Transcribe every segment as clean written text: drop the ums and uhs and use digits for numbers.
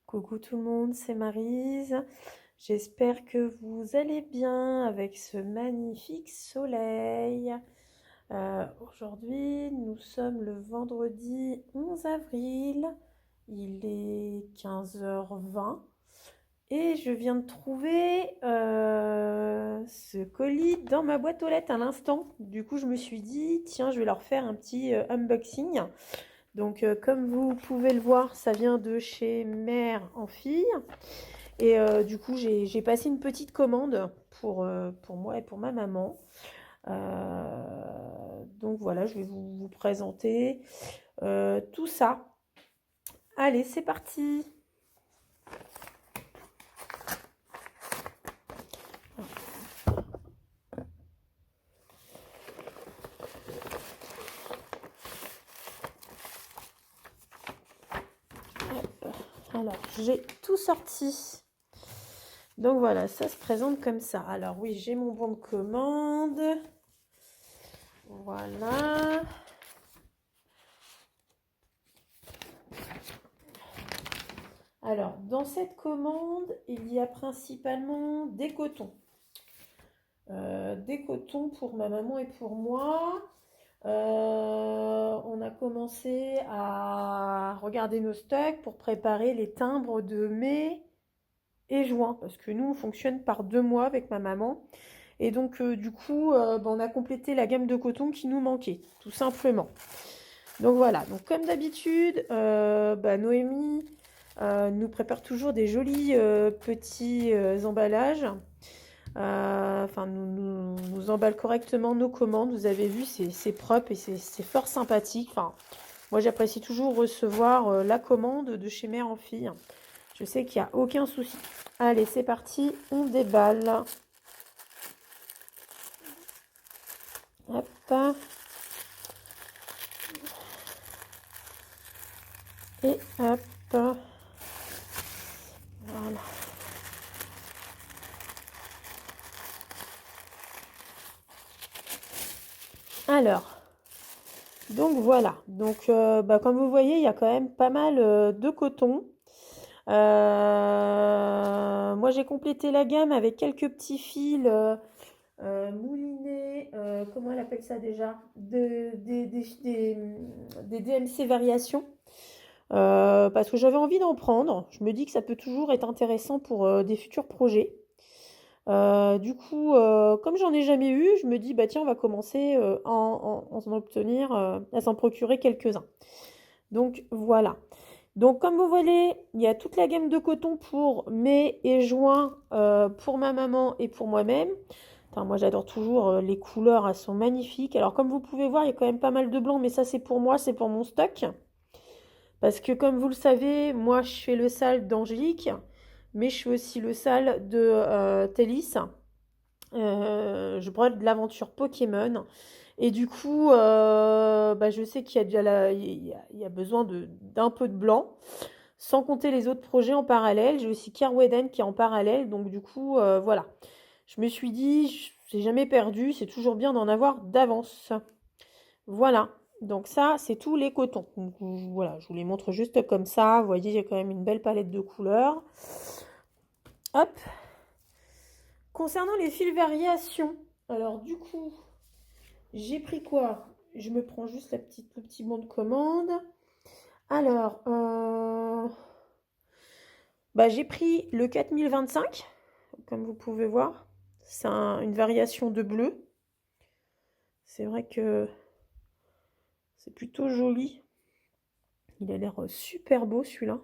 Coucou tout le monde, c'est Maryse. J'espère que vous allez bien avec ce magnifique soleil. Aujourd'hui, nous sommes le vendredi 11 avril. Il est 15h20 et je viens de trouver ce colis dans ma boîte aux lettres à l'instant. Du coup, je me suis dit, tiens, je vais leur faire un petit unboxing. Donc, comme vous pouvez le voir, ça vient de chez Mère en Fille. Et du coup, j'ai passé une petite commande pour moi et pour ma maman. Donc voilà, je vais vous présenter tout ça. Allez, c'est parti. Alors, j'ai tout sorti. Donc voilà, ça se présente comme ça. Alors oui, j'ai mon bon de commande. Voilà. Alors, dans cette commande, il y a principalement des cotons. Des cotons pour ma maman et pour moi. On a commencé à regarder nos stocks pour préparer les timbres de mai et juin, parce que nous, on fonctionne par 2 mois avec ma maman. Et donc, du coup, on a complété la gamme de coton qui nous manquait, tout simplement. Donc voilà, donc comme d'habitude, Noémie nous prépare toujours des jolis petits emballages. Enfin, nous emballe correctement nos commandes. Vous avez vu, c'est propre et c'est fort sympathique. Enfin, moi, j'apprécie toujours recevoir la commande de chez Mère en Fille. Je sais qu'il n'y a aucun souci. Allez, c'est parti, on déballe. Hop. Et hop. Voilà. Alors, donc voilà. Donc, comme vous voyez, il y a quand même pas mal de coton. Moi, j'ai complété la gamme avec quelques petits fils moulinés. Comment elle appelle ça déjà? Des DMC variations. Parce que j'avais envie d'en prendre. Je me dis que ça peut toujours être intéressant pour des futurs projets. Du coup, comme j'en ai jamais eu, je me dis, bah tiens, on va commencer à s'en obtenir, à s'en procurer quelques-uns. Donc voilà. Donc comme vous voyez, il y a toute la gamme de coton pour mai et juin pour ma maman et pour moi-même. Enfin, moi j'adore toujours les couleurs, elles sont magnifiques. Alors comme vous pouvez voir, il y a quand même pas mal de blanc, mais ça c'est pour moi, c'est pour mon stock. Parce que comme vous le savez, moi je fais le sale d'Angélique, mais je fais aussi le sale de Télis. Je brode de l'aventure Pokémon. Et du coup, je sais qu'il y a, il y a besoin d'un peu de blanc. Sans compter les autres projets en parallèle. J'ai aussi Kerweden qui est en parallèle. Donc du coup, voilà. Je me suis dit, j'ai jamais perdu. C'est toujours bien d'en avoir d'avance. Voilà. Donc ça, c'est tous les cotons. Donc, voilà, je vous les montre juste comme ça. Vous voyez, il y a quand même une belle palette de couleurs. Hop. Concernant les fils variations, alors du coup, j'ai pris quoi? Je me prends juste le petit bon de commande. Alors, j'ai pris le 4025, comme vous pouvez voir. C'est une variation de bleu. C'est vrai que c'est plutôt joli. Il a l'air super beau celui-là.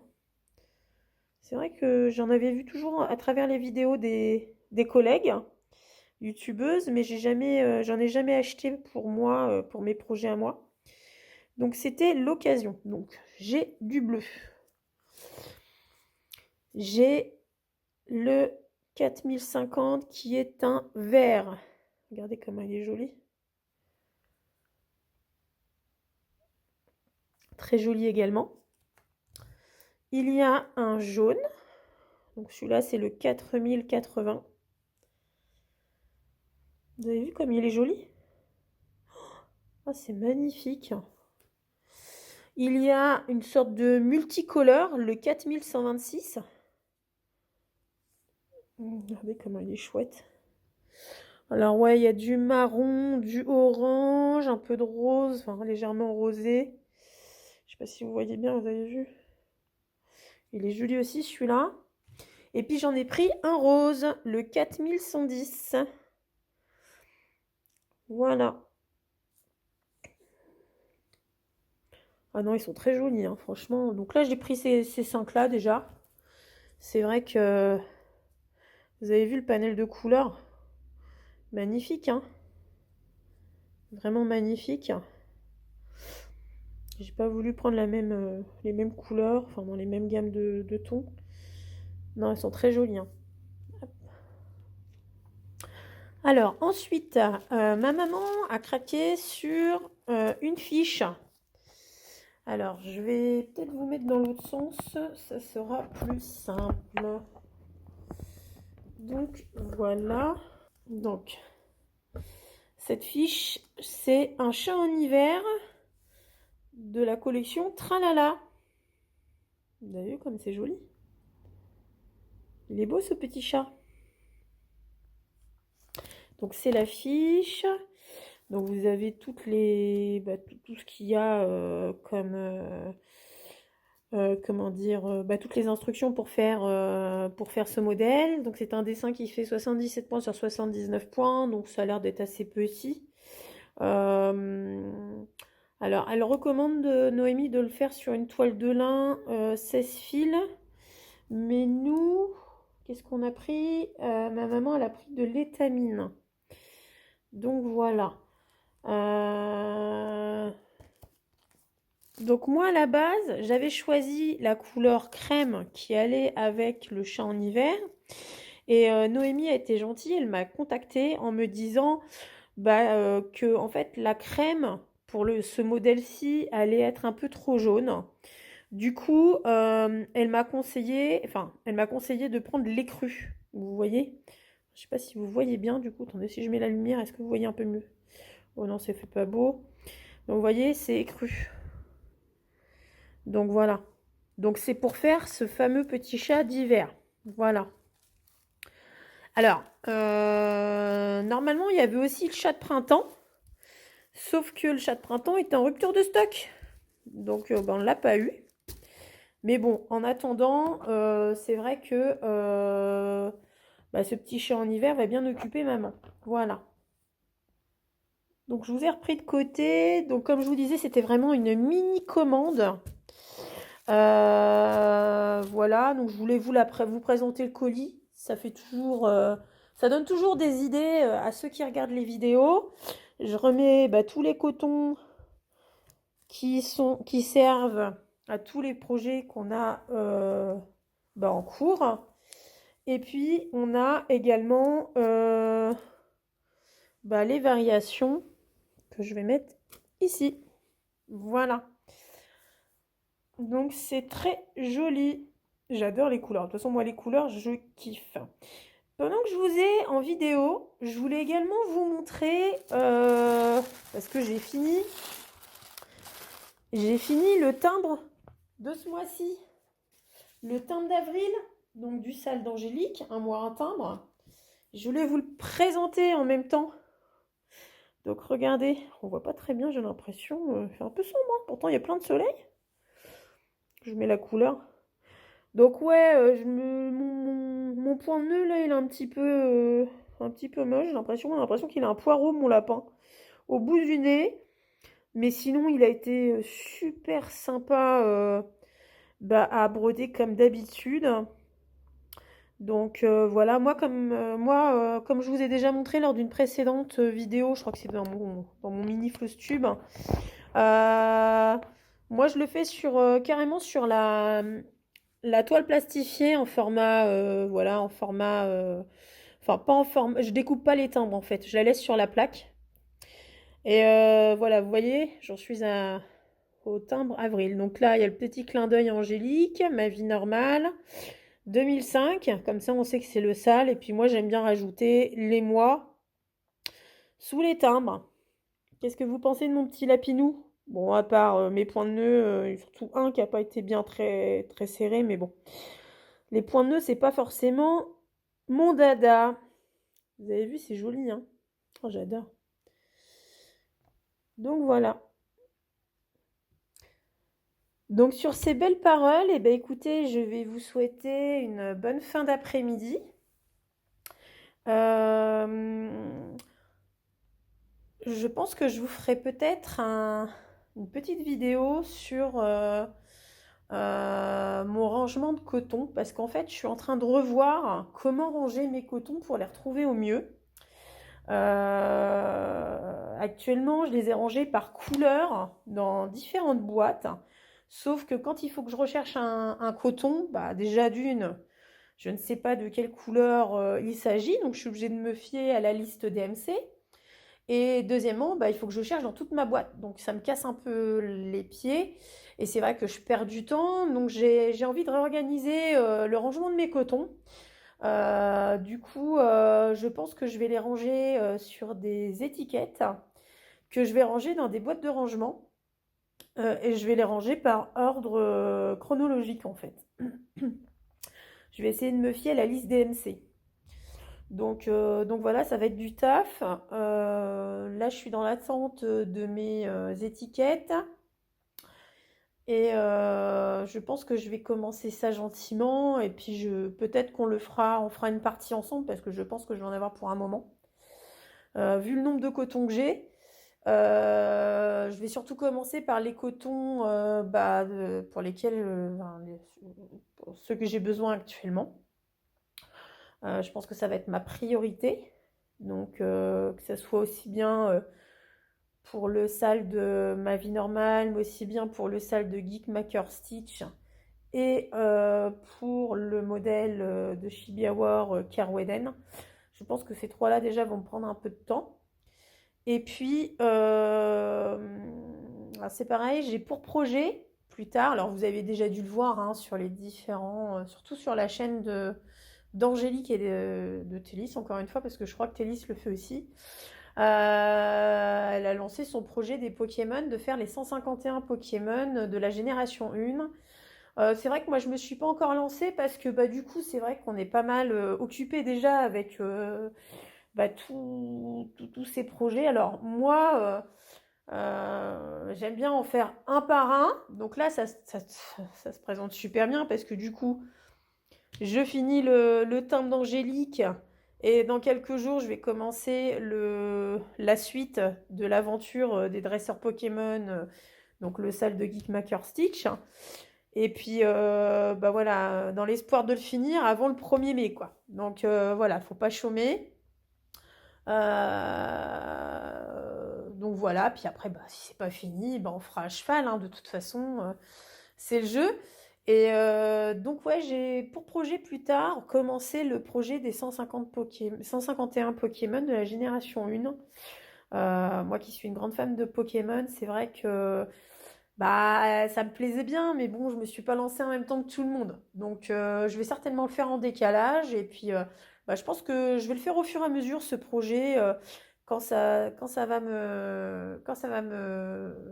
C'est vrai que j'en avais vu toujours à travers les vidéos des collègues youtubeuses, mais j'en ai jamais acheté pour moi, pour mes projets à moi. Donc c'était l'occasion. Donc j'ai du bleu. J'ai le 4050 qui est un vert. Regardez comment il est joli. Très joli également. Il y a un jaune. Donc celui-là, c'est le 4080. Vous avez vu comme il est joli? Oh, c'est magnifique. Il y a une sorte de multicolore, le 4126. Regardez comment il est chouette. Alors ouais, il y a du marron, du orange, un peu de rose, enfin légèrement rosé. Je sais pas si vous voyez bien, vous avez vu. Il est joli aussi celui-là. Et puis j'en ai pris un rose, le 4110. Voilà. Ah non, ils sont très jolis, hein, franchement. Donc là, j'ai pris ces 5-là déjà. C'est vrai que vous avez vu le panel de couleurs. Magnifique, hein. Vraiment magnifique. J'ai pas voulu prendre les mêmes couleurs, enfin dans les mêmes gammes de tons. Non, elles sont très jolies, hein. Alors ensuite, ma maman a craqué sur une fiche. Alors je vais peut-être vous mettre dans l'autre sens, ça sera plus simple. Donc voilà. Donc cette fiche, c'est un chat en hiver de la collection Tralala. Vous avez vu comme c'est joli? Il est beau ce petit chat. Donc c'est la fiche. Donc vous avez toutes les, tout ce qu'il y a comme, comment dire, toutes les instructions pour faire ce modèle. Donc c'est un dessin qui fait 77 points sur 79 points, donc ça a l'air d'être assez petit. Alors elle recommande Noémie de le faire sur une toile de lin 16 fils, mais nous, qu'est-ce qu'on a pris? Ma maman elle a pris de l'étamine. Donc voilà. Donc moi à la base, j'avais choisi la couleur crème qui allait avec le chat en hiver. Et Noémie a été gentille, elle m'a contactée en me disant que en fait la crème pour ce modèle-ci allait être un peu trop jaune. Du coup, elle m'a conseillé de prendre l'écru. Vous voyez? Je sais pas si vous voyez bien du coup. Attendez, si je mets la lumière, est-ce que vous voyez un peu mieux? Oh non, ça fait pas beau. Donc vous voyez, c'est écru. Donc voilà. Donc c'est pour faire ce fameux petit chat d'hiver. Voilà. Alors, normalement, il y avait aussi le chat de printemps. Sauf que le chat de printemps est en rupture de stock. Donc on ne l'a pas eu. Mais bon, en attendant, c'est vrai que ce petit chat en hiver va bien occuper maman. Voilà. Donc je vous ai repris de côté. Donc comme je vous disais, c'était vraiment une mini commande. Voilà, donc je voulais vous présenter le colis. Ça fait toujours, ça donne toujours des idées à ceux qui regardent les vidéos. Je remets tous les cotons qui servent à tous les projets qu'on a en cours. Et puis on a également les variations que je vais mettre ici. Voilà. Donc c'est très joli. J'adore les couleurs. De toute façon, moi, les couleurs, je kiffe. Pendant que je vous ai en vidéo, je voulais également vous montrer, parce que j'ai fini le timbre de ce mois-ci. Le timbre d'avril, donc du sale d'Angélique, un mois un timbre. Je voulais vous le présenter en même temps. Donc regardez, on voit pas très bien, j'ai l'impression. C'est un peu sombre, hein. Pourtant il y a plein de soleil. Je mets la couleur. Donc ouais, mon point de nœud là, il est un petit peu moche. J'ai l'impression qu'il a un poireau, mon lapin, au bout du nez. Mais sinon, il a été super sympa à broder comme d'habitude. Donc voilà, moi comme je vous ai déjà montré lors d'une précédente vidéo, je crois que c'est dans mon mini floss tube. Moi je le fais carrément sur la toile plastifiée en format enfin pas en format, je découpe pas les timbres en fait, je la laisse sur la plaque. Et voilà, vous voyez, j'en suis au timbre avril. Donc là, il y a le petit clin d'œil Angélique, ma vie normale. 2005, comme ça on sait que c'est le sale. Et puis moi j'aime bien rajouter les mois sous les timbres. Qu'est-ce que vous pensez de mon petit lapinou? Bon, à part mes points de nœud, surtout un qui n'a pas été bien très, très serré, mais bon. Les points de nœud, c'est pas forcément mon dada. Vous avez vu, c'est joli, hein? Oh, j'adore. Donc voilà. Donc sur ces belles paroles, eh ben, écoutez, je vais vous souhaiter une bonne fin d'après-midi. Euh, je pense que je vous ferai peut-être une petite vidéo sur mon rangement de coton, parce qu'en fait, je suis en train de revoir comment ranger mes cotons pour les retrouver au mieux. Actuellement, je les ai rangés par couleur dans différentes boîtes. Sauf que quand il faut que je recherche un coton, bah déjà d'une, je ne sais pas de quelle couleur il s'agit, donc je suis obligée de me fier à la liste DMC. Et deuxièmement, bah, il faut que je cherche dans toute ma boîte. Donc ça me casse un peu les pieds. Et c'est vrai que je perds du temps. Donc j'ai envie de réorganiser le rangement de mes cotons. Du coup, je pense que je vais les ranger sur des étiquettes que je vais ranger dans des boîtes de rangement. Et je vais les ranger par ordre chronologique en fait. Je vais essayer de me fier à la liste DMC. Donc voilà, ça va être du taf. Là, je suis dans l'attente de mes étiquettes. Et je pense que je vais commencer ça gentiment. Et puis peut-être qu'on le fera, on fera une partie ensemble parce que je pense que je vais en avoir pour un moment. Vu le nombre de cotons que j'ai, je vais surtout commencer par les cotons pour lesquels, pour ceux que j'ai besoin actuellement. Je pense que ça va être ma priorité. Donc, que ça soit aussi bien pour le sale de ma vie normale, mais aussi bien pour le sale de Geek Maker Stitch et pour le modèle de Shibiawar Kerweden. Je pense que ces trois-là déjà vont me prendre un peu de temps. Et puis, c'est pareil, j'ai pour projet plus tard, alors vous avez déjà dû le voir hein, sur les différents, surtout sur la chaîne d'Angélique et de Télis, encore une fois, parce que je crois que Télis le fait aussi. Elle a lancé son projet des Pokémon, de faire les 151 Pokémon de la génération 1. C'est vrai que moi je me suis pas encore lancée parce que bah, du coup c'est vrai qu'on est pas mal occupé déjà avec tous ces projets. Alors moi j'aime bien en faire un par un. Donc là ça se présente super bien parce que du coup je finis le timbre d'Angélique et dans quelques jours, je vais commencer la suite de l'aventure des dresseurs Pokémon, donc le salle de Geek Maker Stitch. Et puis, bah voilà, dans l'espoir de le finir avant le 1er mai, quoi. Donc voilà, faut pas chômer. Donc voilà, puis après, bah, si c'est pas fini, bah, on fera à cheval, hein, de toute façon, c'est le jeu. Et donc ouais, j'ai pour projet plus tard commencer le projet des 151 Pokémon de la génération 1. Moi qui suis une grande fan de Pokémon, c'est vrai que bah ça me plaisait bien, mais bon, je me suis pas lancée en même temps que tout le monde. Donc je vais certainement le faire en décalage et puis bah, je pense que je vais le faire au fur et à mesure ce projet quand ça va me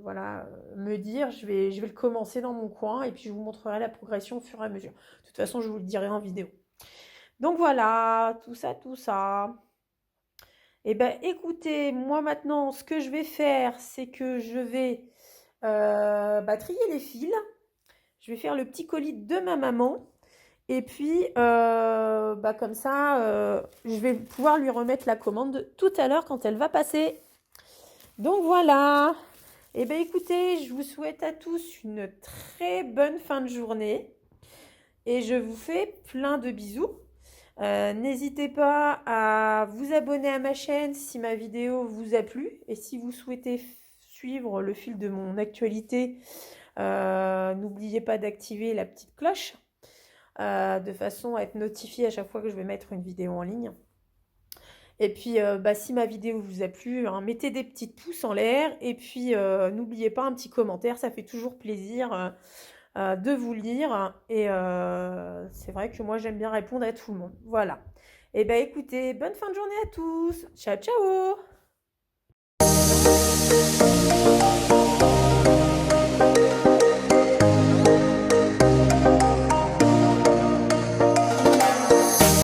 voilà me dire, je vais le commencer dans mon coin et puis je vous montrerai la progression au fur et à mesure. De toute façon, je vous le dirai en vidéo. Donc voilà, tout ça, tout ça. Eh ben, écoutez, moi maintenant, ce que je vais faire, c'est que je vais trier les fils. Je vais faire le petit colis de ma maman. Et puis, comme ça, je vais pouvoir lui remettre la commande tout à l'heure quand elle va passer. Donc voilà. Eh bien écoutez, je vous souhaite à tous une très bonne fin de journée. Et je vous fais plein de bisous. N'hésitez pas à vous abonner à ma chaîne si ma vidéo vous a plu. Et si vous souhaitez suivre le fil de mon actualité, n'oubliez pas d'activer la petite cloche de façon à être notifié à chaque fois que je vais mettre une vidéo en ligne. Et puis, si ma vidéo vous a plu, hein, mettez des petites pouces en l'air. Et puis, n'oubliez pas un petit commentaire, ça fait toujours plaisir de vous lire. Et c'est vrai que moi, j'aime bien répondre à tout le monde. Voilà. Et bien, écoutez, bonne fin de journée à tous. Ciao, ciao!